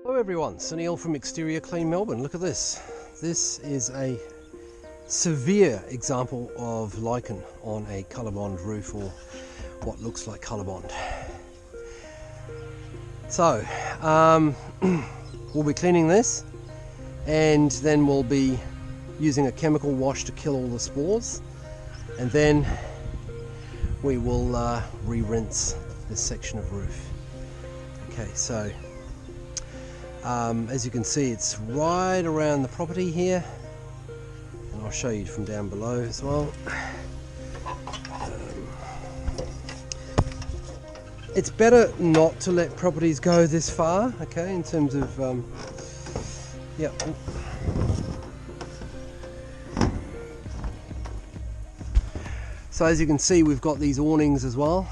Hello everyone, Sunil from Exterior Clean Melbourne. Look at this. This is a severe example of lichen on a colorbond roof, or what looks like colorbond. So we'll be cleaning this, and then we'll be using a chemical wash to kill all the spores, and then we will re-rinse this section of roof. Okay, so as you can see, it's right around the property here, and I'll show you from down below as well. It's better not to let properties go this far, okay, in terms of yeah. So as you can see, we've got these awnings as well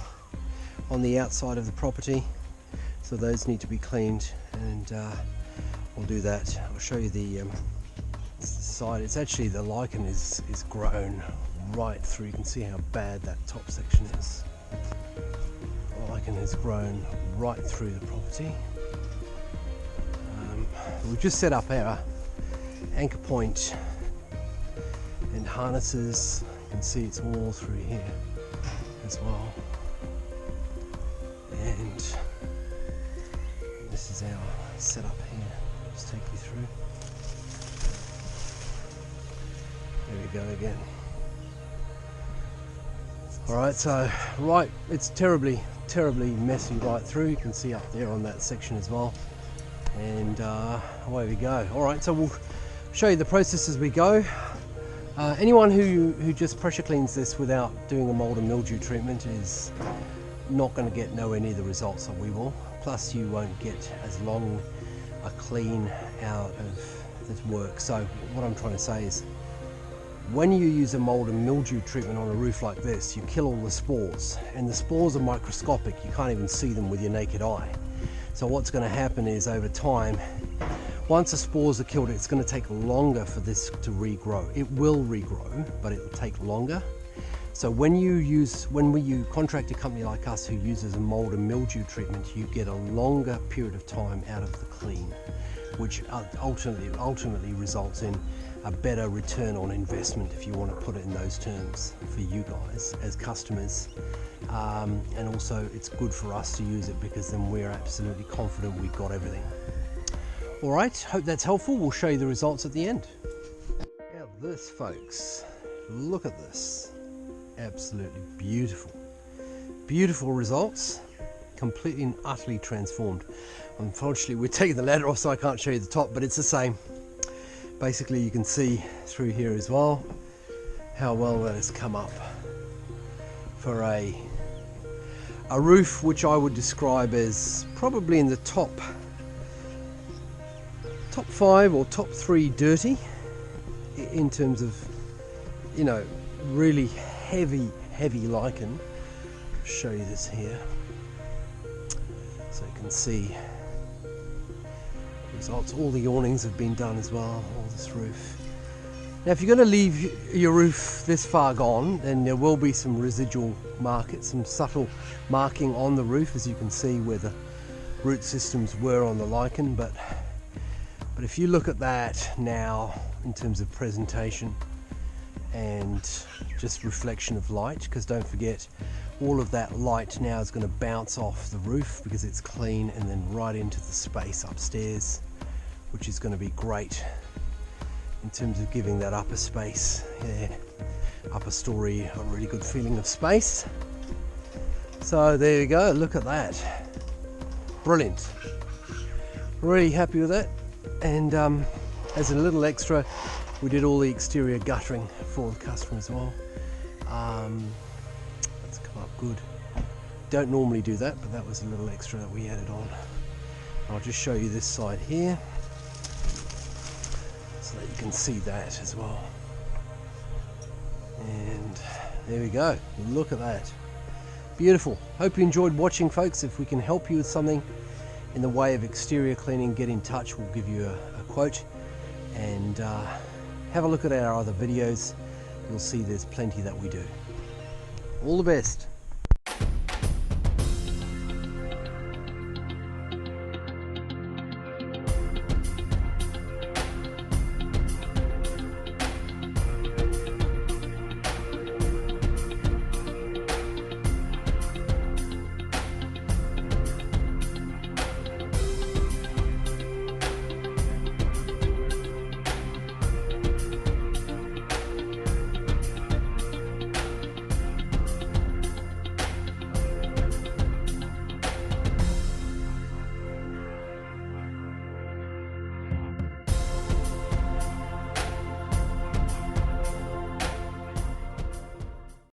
on the outside of the property, so those need to be cleaned, and we'll do that. I'll show you the side. It's actually, the lichen is grown right through. You can see how bad that top section is. The lichen has grown right through the property. We've just set up our anchor point and harnesses. You can see it's all through here as well, and this is our setup here. Just take you through. There we go again. Alright, so right, it's terribly messy right through. You can see up there on that section as well, and away we go. Alright, so we'll show you the process as we go. Anyone who just pressure cleans this without doing a mold and mildew treatment is not going to get nowhere near the results that we will. Plus you won't get as long a clean out of this work. So what I'm trying to say is, when you use a mold and mildew treatment on a roof like this, you kill all the spores, and the spores are microscopic. You can't even see them with your naked eye. So what's going to happen is, over time, once the spores are killed, it's going to take longer for this to regrow. It will regrow, but it will take longer. So when you contract a company like us who uses a mold and mildew treatment, you get a longer period of time out of the clean, which ultimately results in a better return on investment, if you want to put it in those terms, for you guys as customers. And also it's good for us to use it, because then we're absolutely confident we've got everything. Alright, hope that's helpful. We'll show you the results at the end. Now this, folks, look at this. Absolutely beautiful. Beautiful results. Completely and utterly transformed. Unfortunately, we're taking the ladder off, so I can't show you the top, but it's the same. Basically, you can see through here as well how well that has come up for a roof which I would describe as probably in the top 5 or top 3 dirty, in terms of, you know, really heavy lichen. I'll show you this here so you can see the results. All the awnings have been done as well, all this roof. Now if you're going to leave your roof this far gone, then there will be some residual some subtle marking on the roof, as you can see where the root systems were on the lichen. But if you look at that now, in terms of presentation and just reflection of light, because don't forget, all of that light now is going to bounce off the roof because it's clean, and then right into the space upstairs, which is going to be great in terms of giving that upper space, upper story, a really good feeling of space. So there you go, look at that. Brilliant. Really happy with that. And as a little extra, we did all the exterior guttering for the customer as well. That's come up good. Don't normally do that, but that was a little extra that we added on. I'll just show you this side here so that you can see that as well. And there we go, look at that. Beautiful. Hope you enjoyed watching, folks. If we can help you with something in the way of exterior cleaning, get in touch. We'll give you a quote, and have a look at our other videos. You'll see there's plenty that we do. All the best.